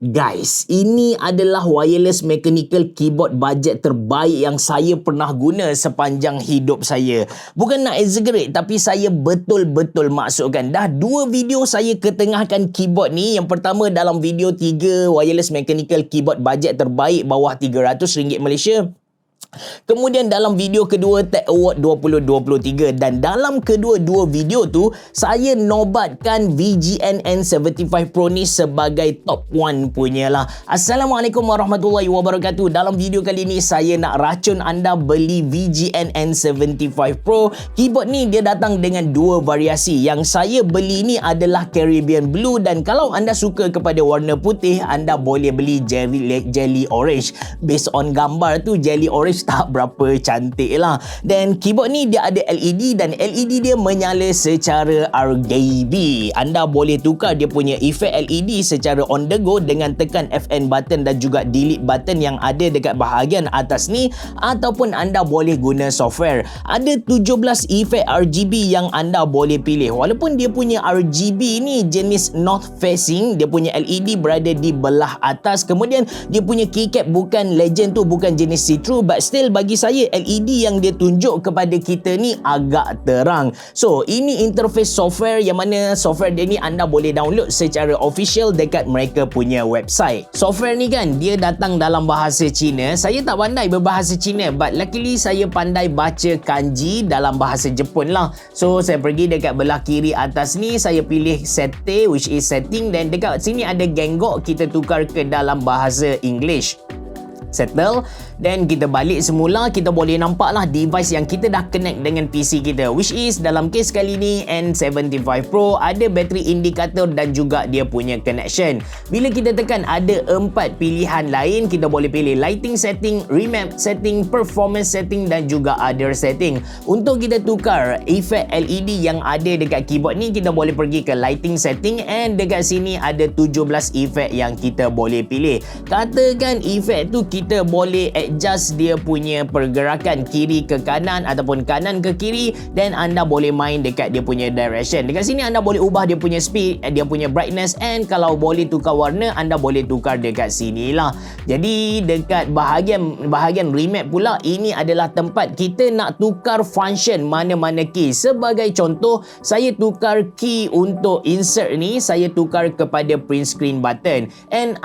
Guys, ini adalah wireless mechanical keyboard bajet terbaik yang saya pernah guna sepanjang hidup saya. Bukan nak exaggerate, tapi saya betul-betul maksudkan. Dah 2 video saya ketengahkan keyboard ni. Yang pertama dalam video 3 wireless mechanical keyboard bajet terbaik bawah RM300 Malaysia. Kemudian dalam video kedua Tech Award 2023, dan dalam kedua-dua video tu saya nobatkan VGN N75 Pro ni sebagai top 1 punya lah. Assalamualaikum warahmatullahi wabarakatuh. Dalam video kali ni saya nak racun anda beli VGN N75 Pro. Keyboard ni dia datang dengan 2 variasi. Yang saya beli ni adalah Caribbean Blue, dan kalau anda suka kepada warna putih, anda boleh beli Jelly Orange. Based on gambar tu, Jelly Orange tak berapa cantik lah. Dan keyboard ni dia ada LED, dan LED dia menyala secara RGB. Anda boleh tukar dia punya efek LED secara on the go dengan tekan FN button dan juga delete button yang ada dekat bahagian atas ni, ataupun anda boleh guna software. Ada 17 efek RGB yang anda boleh pilih. Walaupun dia punya RGB ni jenis north facing, dia punya LED berada di belah atas. Kemudian dia punya keycap bukan Legend tu, bukan jenis see-through, but still bagi saya LED yang dia tunjuk kepada kita ni agak terang. So ini interface software yang mana software dia ni anda boleh download secara official dekat mereka punya website. Software ni kan dia datang dalam bahasa Cina. Saya tak pandai berbahasa Cina, but luckily saya pandai baca kanji dalam bahasa Jepun lah. So saya pergi dekat belah kiri atas ni, saya pilih sete, which is setting, dan dekat sini ada genggok, kita tukar ke dalam bahasa English. Settle, dan kita balik semula. Kita boleh nampak lah device yang kita dah connect dengan PC kita, which is dalam case kali ni N75 Pro. Ada battery indicator dan juga dia punya connection. Bila kita tekan ada 4 pilihan lain, kita boleh pilih lighting setting, remap setting, performance setting dan juga other setting. Untuk kita tukar efek LED yang ada dekat keyboard ni, kita boleh pergi ke lighting setting, and dekat sini ada 17 efek yang kita boleh pilih. Katakan efek tu kita boleh adjust dia punya pergerakan kiri ke kanan ataupun kanan ke kiri, dan anda boleh main dekat dia punya direction. Dekat sini anda boleh ubah dia punya speed, dia punya brightness, and kalau boleh tukar warna, anda boleh tukar dekat sini lah. Jadi dekat bahagian remap pula, ini adalah tempat kita nak tukar function mana-mana key. Sebagai contoh, saya tukar key untuk insert ni, saya tukar kepada print screen button, and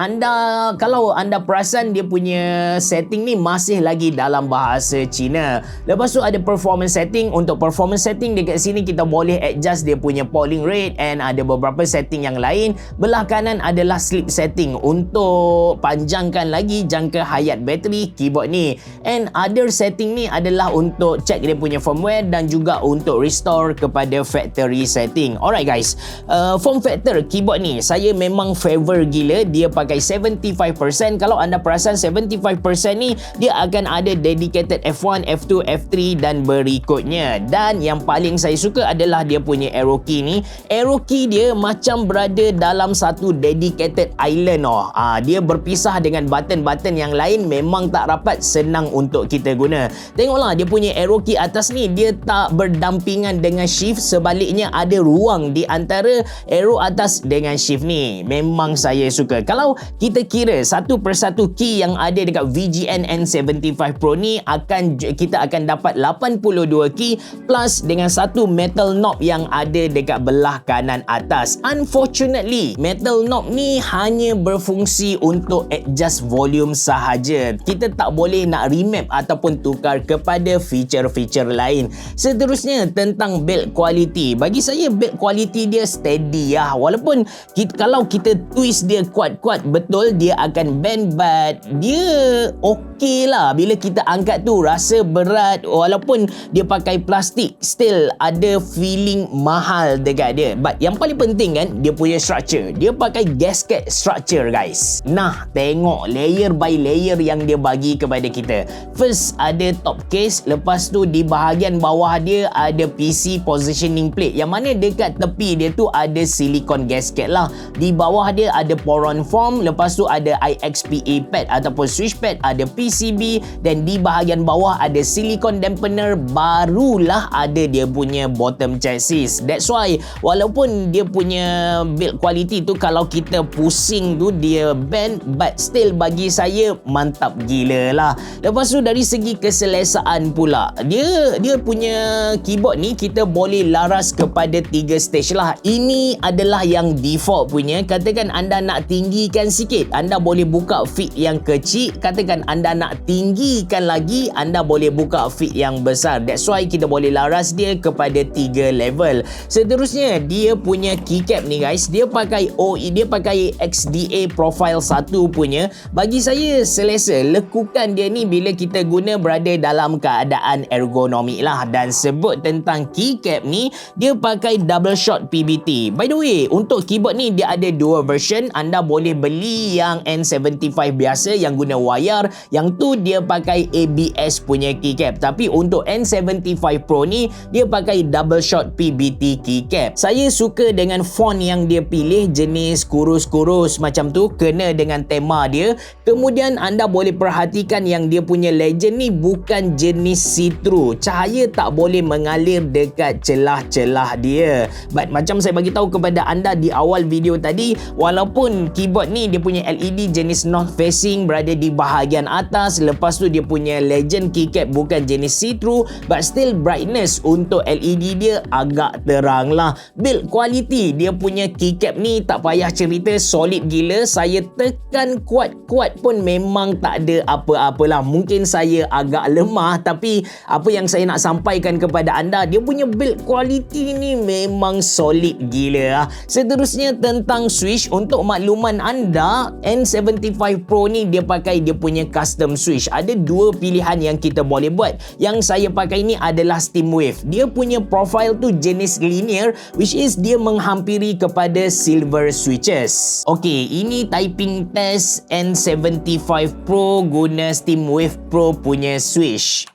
kalau anda perasan dia punya setting ni masih lagi dalam bahasa Cina. Lepas tu ada performance setting. Untuk performance setting dekat sini kita boleh adjust dia punya polling rate, and ada beberapa setting yang lain. Belah kanan adalah sleep setting untuk panjangkan lagi jangka hayat bateri keyboard ni, and other setting ni adalah untuk check dia punya firmware dan juga untuk restore kepada factory setting. Alright guys, form factor keyboard ni saya memang favor gila. Dia pakai 75%. Kalau anda perasan 75% ni dia akan ada dedicated F1, F2, F3 dan berikutnya. Dan yang paling saya suka adalah dia punya arrow key ni. Arrow key dia macam berada dalam satu dedicated island. Dia berpisah dengan button-button yang lain, memang tak rapat, senang untuk kita guna. Tengoklah dia punya arrow key atas ni, dia tak berdampingan dengan shift. Sebaliknya ada ruang di antara arrow atas dengan shift ni. Memang saya suka. Kalau kita kira satu persatu key yang ada dekat VGN N75 Pro ni, kita akan dapat 82 key plus dengan satu metal knob yang ada dekat belah kanan atas. Unfortunately, metal knob ni hanya berfungsi untuk adjust volume sahaja. Kita tak boleh nak remap ataupun tukar kepada feature-feature lain. Seterusnya tentang build quality. Bagi saya build quality dia steady lah. Walaupun kalau kita twist dia kuat-kuat, betul dia akan bend, but dia okey lah. Bila kita angkat tu rasa berat, walaupun dia pakai plastik, still ada feeling mahal dekat dia. But yang paling penting kan, dia punya structure. Dia pakai gasket structure guys. Nah, tengok layer by layer yang dia bagi kepada kita. First ada top case, lepas tu di bahagian bawah dia ada PC positioning plate, yang mana dekat tepi dia tu ada silicone gasket lah. Di bawah dia ada poron form, lepas tu ada IXPA pad ataupun switch pad, ada PC PCB, dan di bahagian bawah ada silicone dampener, barulah ada dia punya bottom chassis. That's why walaupun dia punya build quality tu kalau kita pusing tu dia bend, but still bagi saya mantap gila lah. Lepas tu dari segi keselesaan pula, dia punya keyboard ni kita boleh laras kepada 3 stage lah. Ini adalah yang default punya. Katakan anda nak tinggikan sikit, anda boleh buka feed yang kecil. Katakan anda nak tinggikan lagi, anda boleh buka feed yang besar. That's why kita boleh laras dia kepada 3 level. Seterusnya dia punya keycap ni guys, dia pakai dia pakai XDA profile 1 punya. Bagi saya selesa. Lekukan dia ni bila kita guna berada dalam keadaan ergonomik lah. Dan sebut tentang keycap ni, dia pakai double shot PBT. By the way, untuk keyboard ni dia ada 2 version. Anda boleh beli yang N75 biasa yang guna wire, yang tu dia pakai ABS punya keycap. Tapi untuk N75 Pro ni dia pakai double shot PBT keycap. Saya suka dengan font yang dia pilih, jenis kurus-kurus macam tu, kena dengan tema dia. Kemudian anda boleh perhatikan yang dia punya legend ni bukan jenis see-through. Cahaya tak boleh mengalir dekat celah-celah dia. But macam saya bagi tahu kepada anda di awal video tadi, walaupun keyboard ni dia punya LED jenis north facing berada di bahagian atas, lepas tu dia punya legend keycap bukan jenis see-through, but still brightness untuk LED dia agak terang lah. Build quality dia punya keycap ni tak payah cerita, solid gila. Saya tekan kuat-kuat pun memang tak ada apa-apalah. Mungkin saya agak lemah, tapi apa yang saya nak sampaikan kepada anda, dia punya build quality ni memang solid gila. Seterusnya tentang switch, untuk makluman anda, N75 Pro ni dia pakai dia punya custom switch. Ada 2 pilihan yang kita boleh buat. Yang saya pakai ni adalah steam wave. Dia punya profile tu jenis linear, which is dia menghampiri kepada silver switches. Okey, ini typing test N75 Pro guna SteamWave Pro punya switch.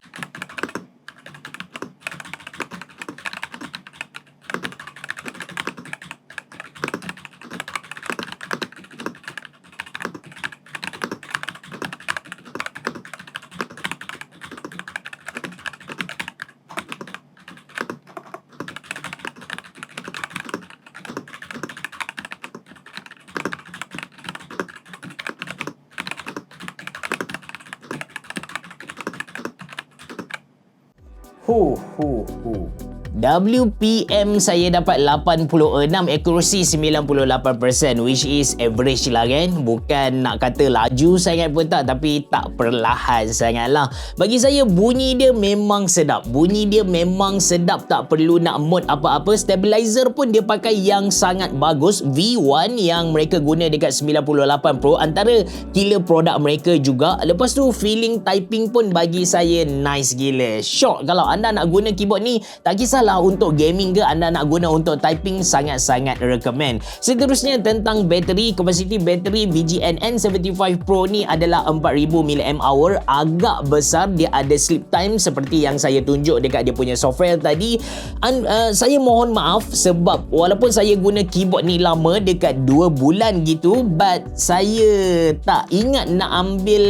WPM saya dapat 86, accuracy 98%, which is average lah kan. Bukan nak kata laju sangat pun tak, tapi tak perlahan sangat lah. Bagi saya bunyi dia memang sedap. Bunyi dia memang sedap, tak perlu nak mod apa-apa. Stabilizer pun dia pakai yang sangat bagus. V1 yang mereka guna dekat 98 Pro antara killer produk mereka juga. Lepas tu feeling typing pun bagi saya nice gila. Shock kalau anda nak guna keyboard ni, tak kisahlah untuk gaming ke, anda nak guna untuk typing, sangat-sangat recommend. Seterusnya tentang bateri, kapasiti bateri VGN N75 Pro ni adalah 4000 mAh, agak besar. Dia ada sleep time seperti yang saya tunjuk dekat dia punya software tadi. Saya mohon maaf sebab walaupun saya guna keyboard ni lama, dekat 2 bulan gitu, but saya tak ingat nak ambil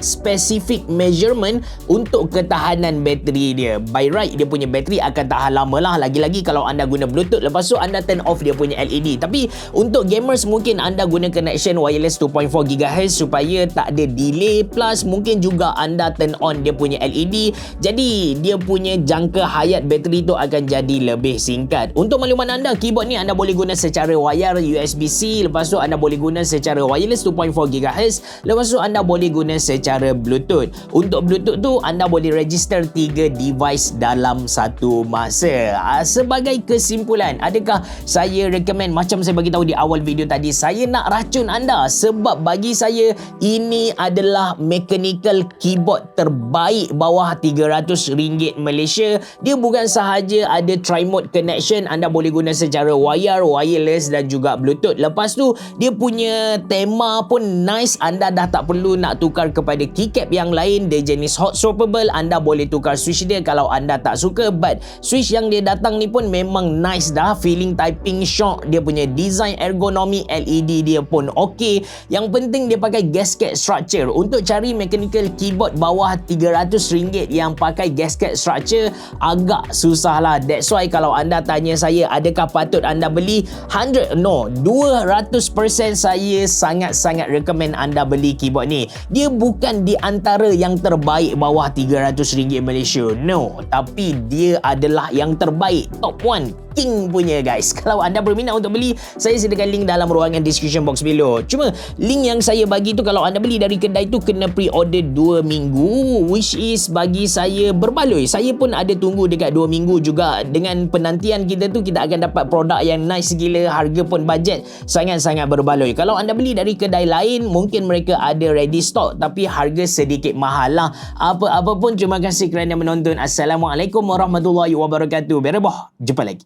specific measurement untuk ketahanan bateri dia. By right dia punya bateri akan tahan lama lah, lagi-lagi kalau anda guna Bluetooth. Lepas tu anda turn off dia punya LED. Tapi untuk gamers mungkin anda guna connection wireless 2.4 GHz supaya tak ada delay, plus mungkin juga anda turn on dia punya LED, jadi dia punya jangka hayat bateri tu akan jadi lebih singkat. Untuk makluman anda, keyboard ni anda boleh guna secara wire USB-C, lepas tu anda boleh guna secara wireless 2.4 GHz, lepas tu anda boleh guna secara Bluetooth. Untuk Bluetooth tu anda boleh register 3 device dalam satu masa. Sebagai kesimpulan, adakah saya recommend, macam saya bagi tahu di awal video tadi, saya nak racun anda sebab bagi saya ini adalah mechanical keyboard terbaik bawah RM300 Malaysia. Dia bukan sahaja ada tri-mode connection, anda boleh guna secara wire, wireless dan juga Bluetooth. Lepas tu dia punya tema pun nice, anda dah tak perlu nak tukar kepada daripada keycap yang lain. Dia jenis hot swappable, anda boleh tukar switch dia kalau anda tak suka. But switch yang dia datang ni pun memang nice dah, feeling typing shock, dia punya design ergonomi, LED dia pun okey. Yang penting dia pakai gasket structure. Untuk cari mechanical keyboard bawah RM300 yang pakai gasket structure agak susah lah. That's why kalau anda tanya saya adakah patut anda beli, 200% saya sangat-sangat recommend anda beli keyboard ni. Dia bukan di antara yang terbaik bawah RM300 Malaysia, no, tapi dia adalah yang terbaik, top 1 king punya guys. Kalau anda berminat untuk beli, saya sediakan link dalam ruangan description box below. Cuma link yang saya bagi tu kalau anda beli dari kedai tu kena pre-order 2 minggu, which is bagi saya berbaloi. Saya pun ada tunggu dekat 2 minggu juga. Dengan penantian kita tu, kita akan dapat produk yang nice gila, harga pun budget, sangat-sangat berbaloi. Kalau anda beli dari kedai lain, mungkin mereka ada ready stock tapi harga sedikit mahal lah. Apa-apa pun, terima kasih kerana menonton. Assalamualaikum warahmatullahi wabarakatuh. Berabah, jumpa lagi.